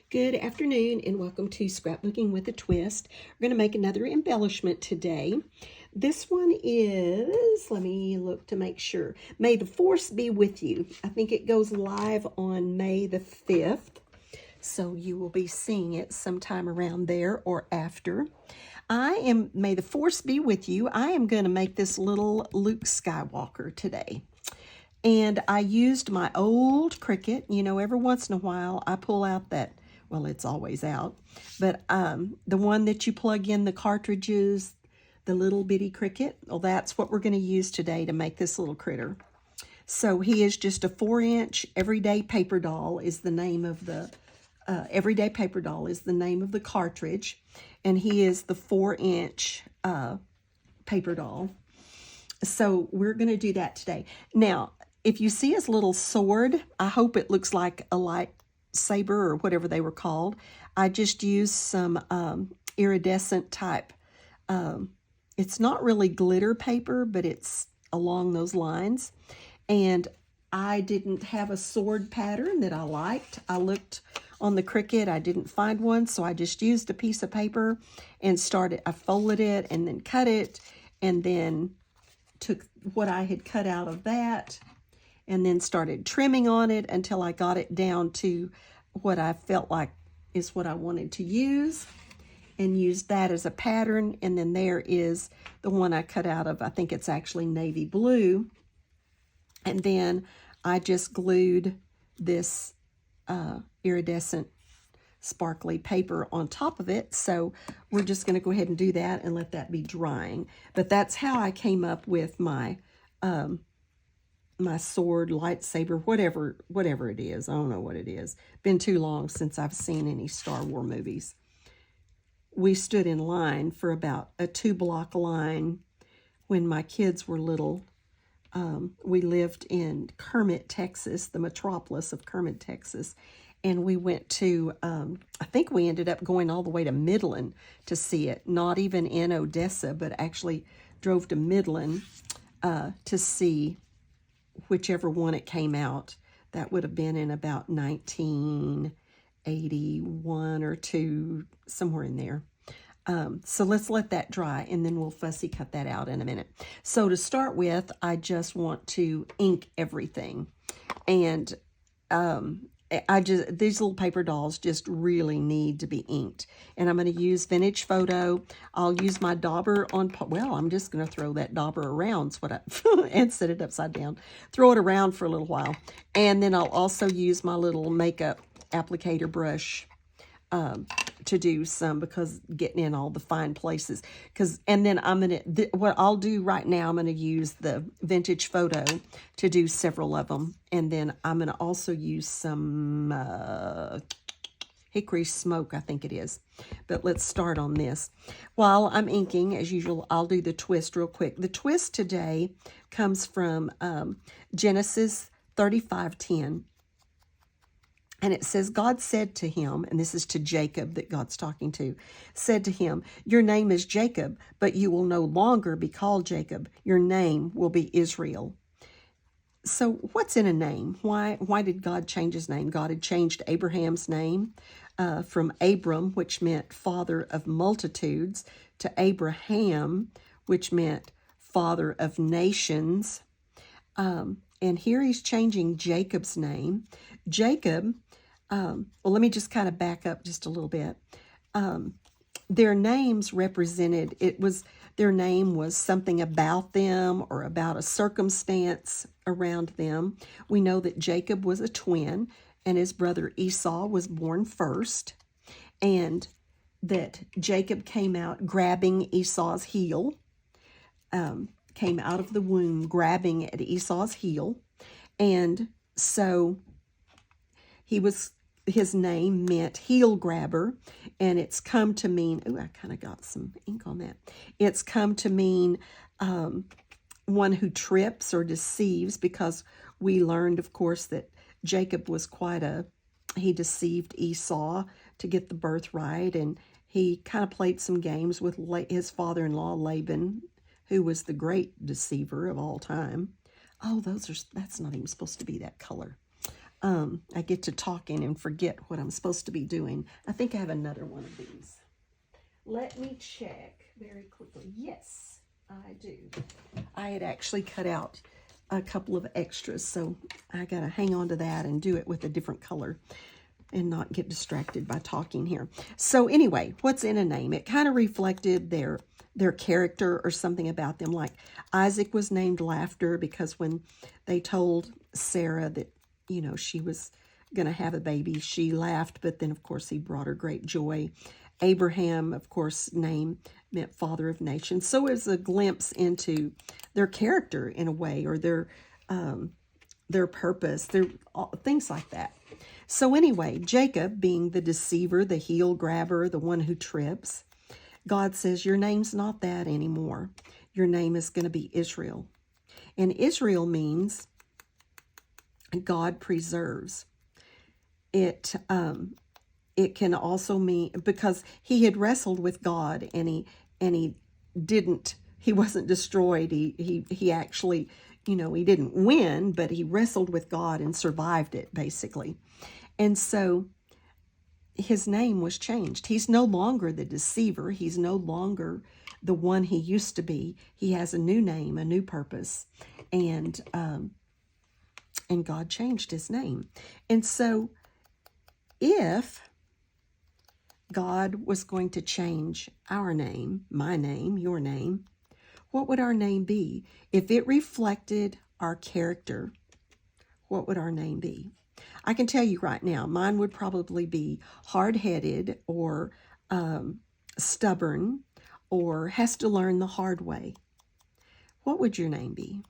Good afternoon and welcome to Scrapbooking with a Twist. We're going to make another embellishment today. This one is, let me look to make sure, May the Force be with you. I think it goes live on May the 5th, so you will be seeing it sometime around there or after. May the Force be with you. I am going to make this little Luke Skywalker today. And I used my old Cricut. You know, every once in a while I pull out that, well, it's always out, but the one that you plug in the cartridges, the little bitty Cricut. Well, that's what we're going to use today to make this little critter. So he is just a 4-inch everyday paper doll is the name of the everyday paper doll is the name of the cartridge, and he is the 4-inch paper doll. So we're going to do that today. Now, if you see his little sword, I hope it looks like a lightsaber or whatever they were called. I just used some iridescent type. It's not really glitter paper, but it's along those lines. And I didn't have a sword pattern that I liked. I looked on the Cricut. I didn't find one, so I just used a piece of paper and I folded it and then cut it, and then took what I had cut out of that and then started trimming on it until I got it down to what I felt like is what I wanted to use, and used that as a pattern. And then there is the one I cut out of, I think it's actually navy blue. And then I just glued this iridescent sparkly paper on top of it. So we're just going to go ahead and do that and let that be drying. But that's how I came up with my my sword, lightsaber, whatever it is. I don't know what it is. Been too long since I've seen any Star Wars movies. We stood in line for about a 2-block line when my kids were little. We lived in Kermit, Texas, the metropolis of Kermit, Texas. And we went to, I think we ended up going all the way to Midland to see it. Not even in Odessa, but actually drove to Midland to see whichever one it came out. That would have been in about 1981 or 2, somewhere in there. So let's let that dry, and then we'll fussy cut that out in a minute. So to start with, I just want to ink everything. And these little paper dolls just really need to be inked. And I'm going to use Vintage Photo. I'll use my dauber on, well, I'm just going to throw that dauber around and set it upside down. Throw it around for a little while. And then I'll also use my little makeup applicator brush to do some, because getting in all the fine places. And then I'm going to, what I'll do right now, I'm going to use the Vintage Photo to do several of them. And then I'm going to also use some hickory smoke, I think it is. But let's start on this. While I'm inking, as usual, I'll do the twist real quick. The twist today comes from Genesis 35:10. And it says, God said to him, and this is to Jacob that God's talking to, said to him, your name is Jacob, but you will no longer be called Jacob. Your name will be Israel. So what's in a name? Why did God change his name? God had changed Abraham's name from Abram, which meant father of multitudes, to Abraham, which meant father of nations. And here he's changing Jacob's name. Jacob, well, let me just kind of back up just a little bit. Their names represented, their name was something about them or about a circumstance around them. We know that Jacob was a twin, and his brother Esau was born first, and that Jacob came out grabbing Esau's heel, came out of the womb grabbing at Esau's heel. And so his name meant heel grabber, and it's come to mean, oh, I kind of got some ink on that. It's come to mean one who trips or deceives, because we learned, of course, that Jacob was he deceived Esau to get the birthright, and he kind of played some games with his father-in-law, Laban, who was the great deceiver of all time. Oh, that's not even supposed to be that color. I get to talking and forget what I'm supposed to be doing. I think I have another one of these. Let me check very quickly. Yes, I do. I had actually cut out a couple of extras, so I got to hang on to that and do it with a different color and not get distracted by talking here. So anyway, what's in a name? It kind of reflected their character or something about them. Like Isaac was named Laughter because when they told Sarah that, you know, she was going to have a baby, she laughed, but then of course he brought her great joy. Abraham, of course, name meant father of nations. So it was a glimpse into their character in a way, or their purpose, their things like that. So anyway, Jacob being the deceiver, the heel grabber, the one who trips, God says, your name's not that anymore. Your name is going to be Israel. And Israel means God preserves. It can also mean, because he had wrestled with God and he wasn't destroyed. He actually, you know, he didn't win, but he wrestled with God and survived it, basically. And so his name was changed. He's no longer the deceiver. He's no longer the one he used to be. He has a new name, a new purpose, and God changed his name. And so if God was going to change our name, my name, your name, what would our name be? If it reflected our character, what would our name be? I can tell you right now, mine would probably be hard-headed or stubborn or has to learn the hard way. What would your name be?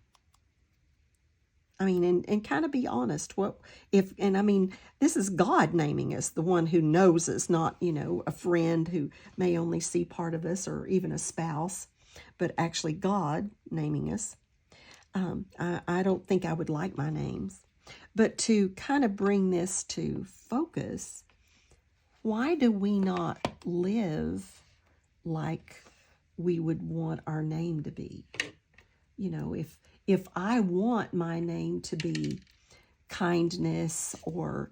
I mean, and kind of be honest. I mean, this is God naming us, the one who knows us, not, you know, a friend who may only see part of us or even a spouse, but actually God naming us. I don't think I would like my names. But to kind of bring this to focus, why do we not live like we would want our name to be? You know, if I want my name to be kindness or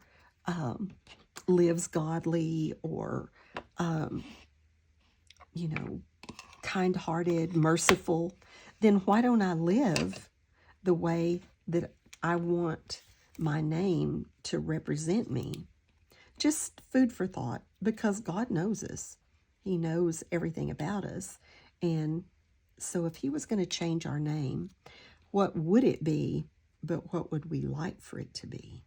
lives godly or, you know, kind-hearted, merciful, then why don't I live the way that I want my name to represent me? Just food for thought, because God knows us. He knows everything about us. And so if he was going to change our name, what would it be, but what would we like for it to be?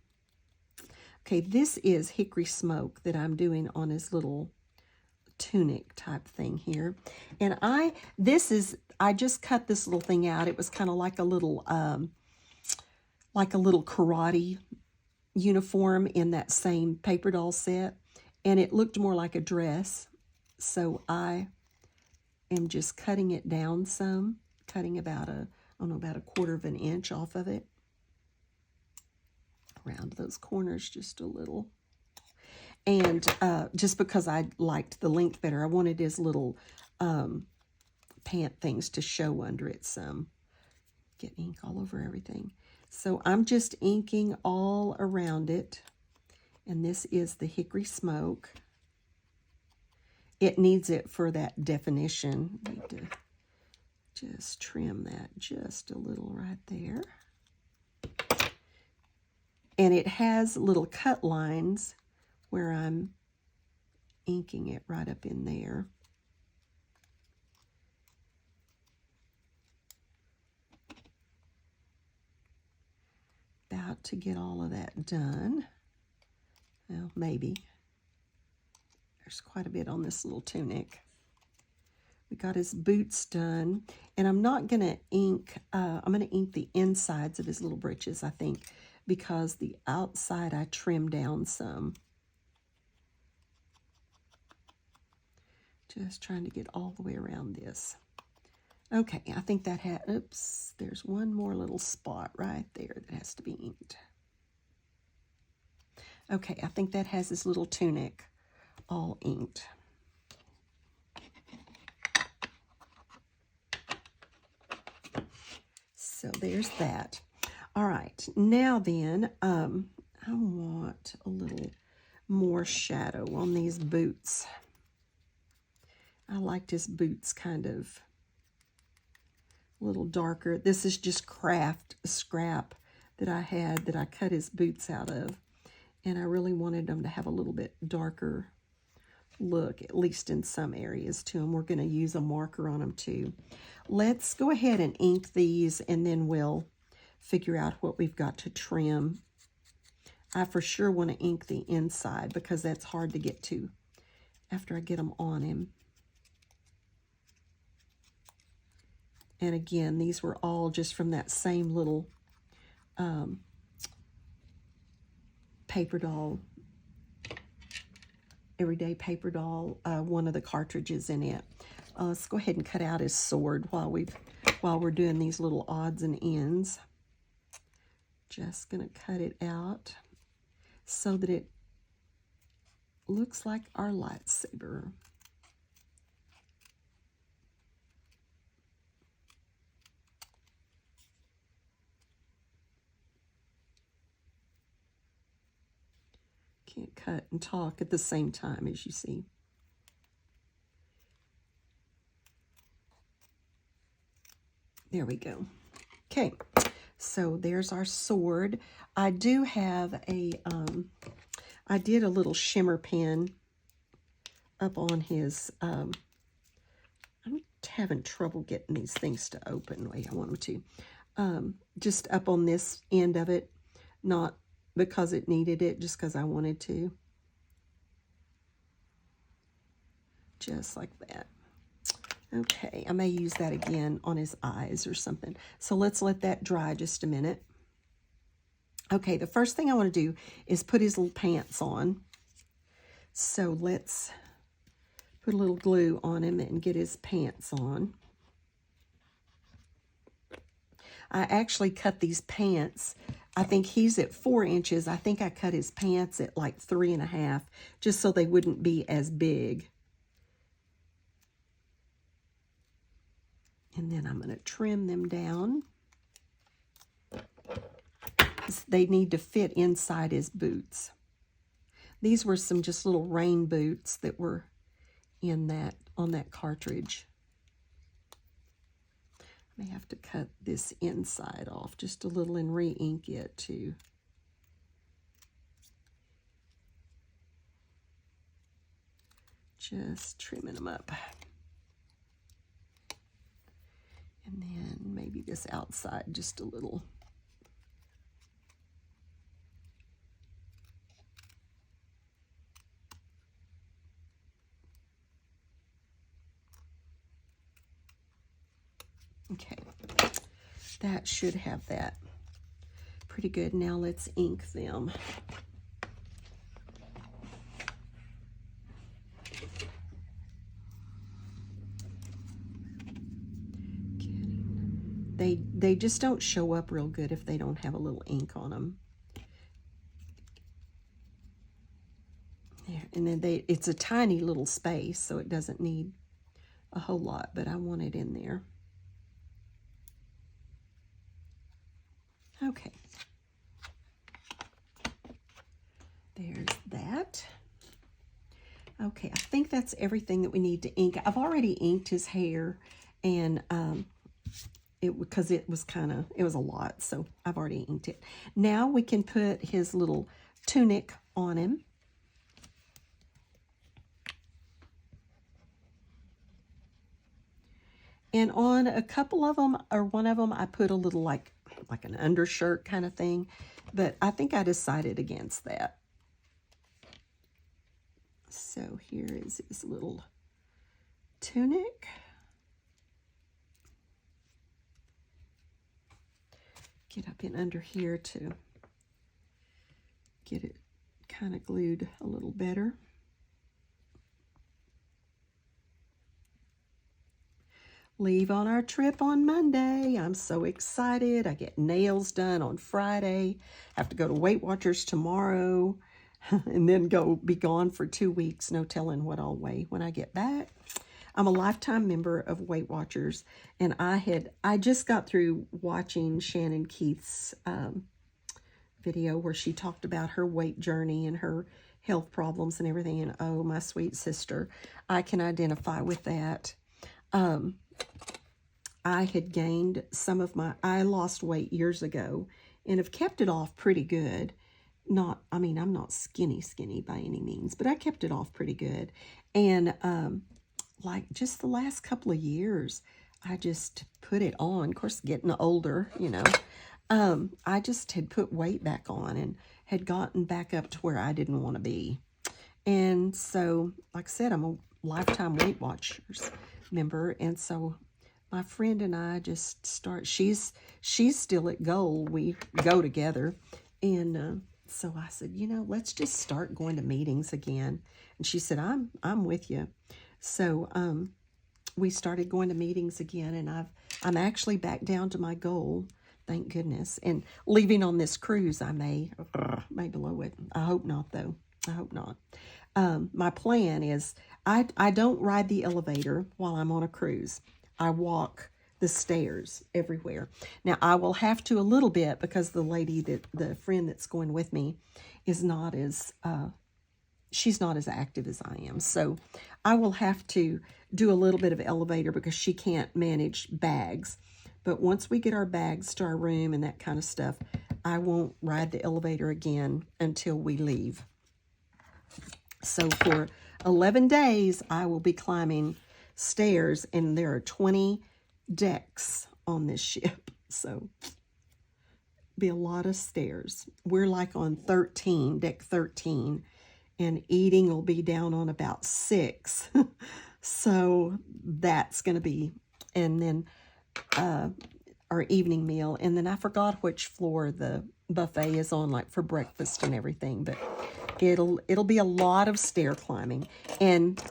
Okay, this is hickory smoke that I'm doing on his little tunic type thing here. And I just cut this little thing out. It was kind of like a little karate uniform in that same paper doll set, and it looked more like a dress. So I am just cutting it down some, cutting about a 1/4 of an inch off of it, around those corners just a little. And just because I liked the length better, I wanted his little pant things to show under it some. Get ink all over everything. So I'm just inking all around it. And this is the hickory smoke. It needs it for that definition. Need to just trim that just a little right there. And it has little cut lines where I'm inking it right up in there. About to get all of that done. Well, maybe. There's quite a bit on this little tunic. We got his boots done, and I'm not going to ink, I'm going to ink the insides of his little breeches, I think, because the outside I trimmed down some. Just trying to get all the way around this. Okay, I think that oops, there's one more little spot right there that has to be inked. Okay, I think that has his little tunic all inked. So there's that. All right, now then, I want a little more shadow on these boots. I liked his boots kind of a little darker. This is just craft scrap that I had that I cut his boots out of. And I really wanted them to have a little bit darker look, at least in some areas to them. We're going to use a marker on them too. Let's go ahead and ink these, and then we'll figure out what we've got to trim. I for sure want to ink the inside because that's hard to get to after I get them on him. And again, these were all just from that same little paper doll, everyday paper doll, one of the cartridges in it. Let's go ahead and cut out his sword while we're doing these little odds and ends. Just gonna cut it out so that it looks like our lightsaber. Can't cut and talk at the same time, as you see. There we go. Okay, so there's our sword. I do have a, I did a little shimmer pen up on his, I'm having trouble getting these things to open the way I want them to. Just up on this end of it, not because it needed it, just because I wanted to. Just like that. Okay, I may use that again on his eyes or something. So let's let that dry just a minute. Okay, the first thing I want to do is put his little pants on. So let's put a little glue on him and get his pants on. I actually cut these pants. I think he's at 4 inches. I think I cut his pants at like 3.5, just so they wouldn't be as big. And then I'm going to trim them down. They need to fit inside his boots. These were some just little rain boots that were in that, on that cartridge. I may have to cut this inside off just a little and re-ink it too. Just trimming them up. And then maybe this outside just a little. Okay, that should have that pretty good. Now let's ink them. They just don't show up real good if they don't have a little ink on them. There, and then it's a tiny little space, so it doesn't need a whole lot, but I want it in there. Okay. There's that. Okay, I think that's everything that we need to ink. I've already inked his hair, and because it was a lot, so I've already inked it. Now we can put his little tunic on him. And on a couple of them, or one of them, I put a little like an undershirt kind of thing, but I think I decided against that. So here is his little tunic. Get up in under here to get it kind of glued a little better. Leave on our trip on Monday. I'm so excited. I get nails done on Friday. Have to go to Weight Watchers tomorrow and then be gone for 2 weeks. No telling what I'll weigh when I get back. I'm a lifetime member of Weight Watchers, and I just got through watching Shannon Keith's video where she talked about her weight journey and her health problems and everything. And oh, my sweet sister, I can identify with that. I had gained I lost weight years ago and have kept it off pretty good. I mean, I'm not skinny by any means, but I kept it off pretty good. And like just the last couple of years, I just put it on. Of course, getting older, you know, I just had put weight back on and had gotten back up to where I didn't want to be. And so, like I said, I'm a lifetime Weight Watchers member, and so my friend and I just she's still at goal. We go together, and so I said, you know, let's just start going to meetings again. And she said, I'm with you. So we started going to meetings again, and I'm actually back down to my goal. Thank goodness. And leaving on this cruise, I may blow it. I hope not, though. I hope not. My plan is I don't ride the elevator while I'm on a cruise. I walk the stairs everywhere. Now, I will have to a little bit because the friend that's going with me is not as, she's not as active as I am. So I will have to do a little bit of elevator because she can't manage bags. But once we get our bags to our room and that kind of stuff, I won't ride the elevator again until we leave. So for 11 days, I will be climbing stairs, and there are 20 decks on this ship. So be a lot of stairs. We're like on 13, deck 13, and eating will be down on about 6. So that's going to be, and then our evening meal. And then I forgot which floor the buffet is on, like for breakfast and everything, but it'll be a lot of stair climbing. And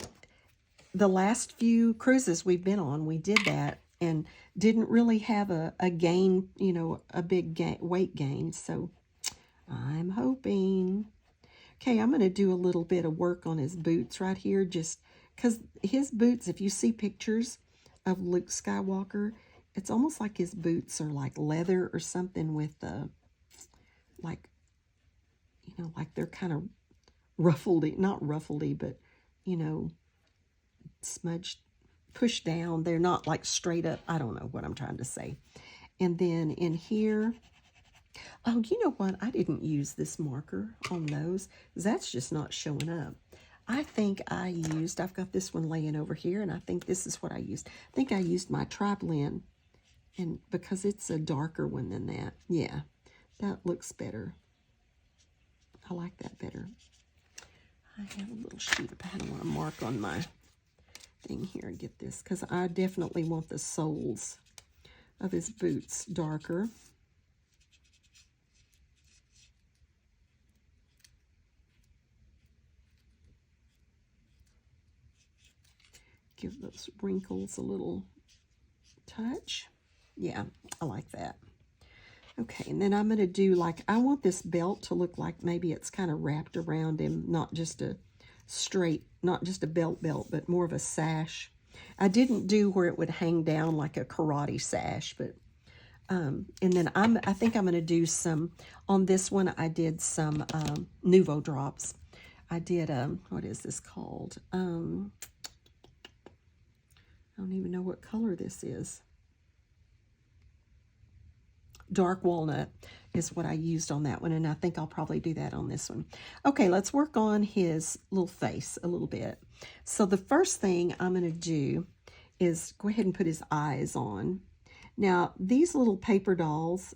the last few cruises we've been on, we did that and didn't really have a gain, you know, a big weight gain. So I'm hoping. Okay, I'm going to do a little bit of work on his boots right here, just because his boots, if you see pictures of Luke Skywalker, it's almost like his boots are like leather or something with like, you know, like they're kind of ruffledy, not ruffledy, but, you know, smudged, pushed down. They're not like straight up. I don't know what I'm trying to say. And then in here, oh, you know what? I didn't use this marker on those. That's just not showing up. I think I've got this one laying over here, and I think this is what I used. I think I used my Tri-Blend, and because it's a darker one than that. Yeah, that looks better. I like that better. I have a little sheet of paint. I want to mark on my thing here and get this, because I definitely want the soles of his boots darker. Give those wrinkles a little touch. Yeah, I like that. Okay, and then I'm going to do like, I want this belt to look like maybe it's kind of wrapped around him, not just a straight, not just a belt, but more of a sash. I didn't do where it would hang down like a karate sash, but, and then I think I'm going to do some, on this one, I did some Nuvo drops. I did, what is this called? I don't even know what color this is. Dark walnut is what I used on that one, and I think I'll probably do that on this one. Okay, let's work on his little face a little bit. So the first thing I'm going to do is go ahead and put his eyes on. Now, these little paper dolls,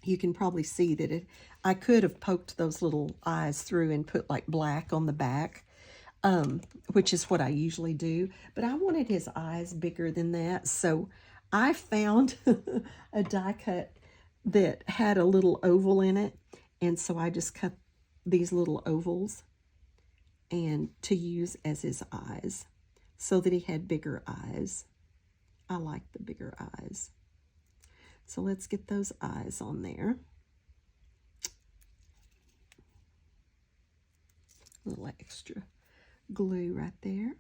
you can probably see that I could have poked those little eyes through and put like black on the back, which is what I usually do. But I wanted his eyes bigger than that, so I found a die cut that had a little oval in it, and so I just cut these little ovals and to use as his eyes so that he had bigger eyes. I like the bigger eyes. So let's get those eyes on there. A little extra glue right there.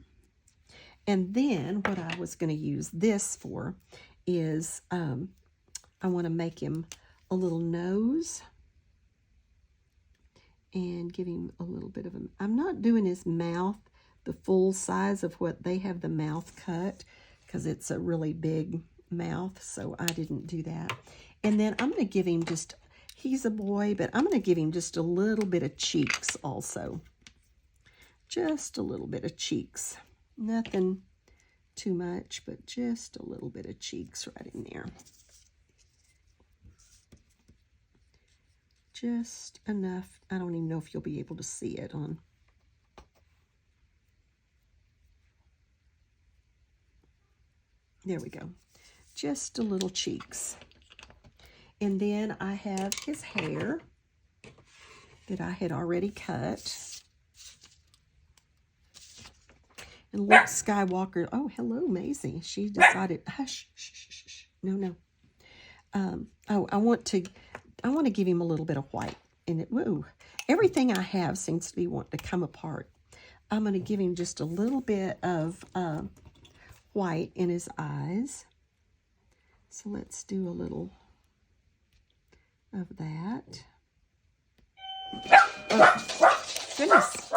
And then what I was going to use this for is I want to make him a little nose. And give him a little bit of a, I'm not doing his mouth the full size of what they have the mouth cut, because it's a really big mouth, so I didn't do that. And then I'm going to give him just, he's a boy, but I'm going to give him just a little bit of cheeks also. Just a little bit of cheeks. Nothing too much, but just a little bit of cheeks right in there. Just enough. I don't even know if you'll be able to see it on. There we go. Just a little cheeks. And then I have his hair that I had already cut. And Luke Skywalker, oh, hello, Maisie. She decided, hush, shh, shh, shh, shh. No. Oh, I want to give him a little bit of white in it. Whoa, everything I have seems to be wanting to come apart. I'm going to give him just a little bit of white in his eyes. So let's do a little of that. Oh, goodness.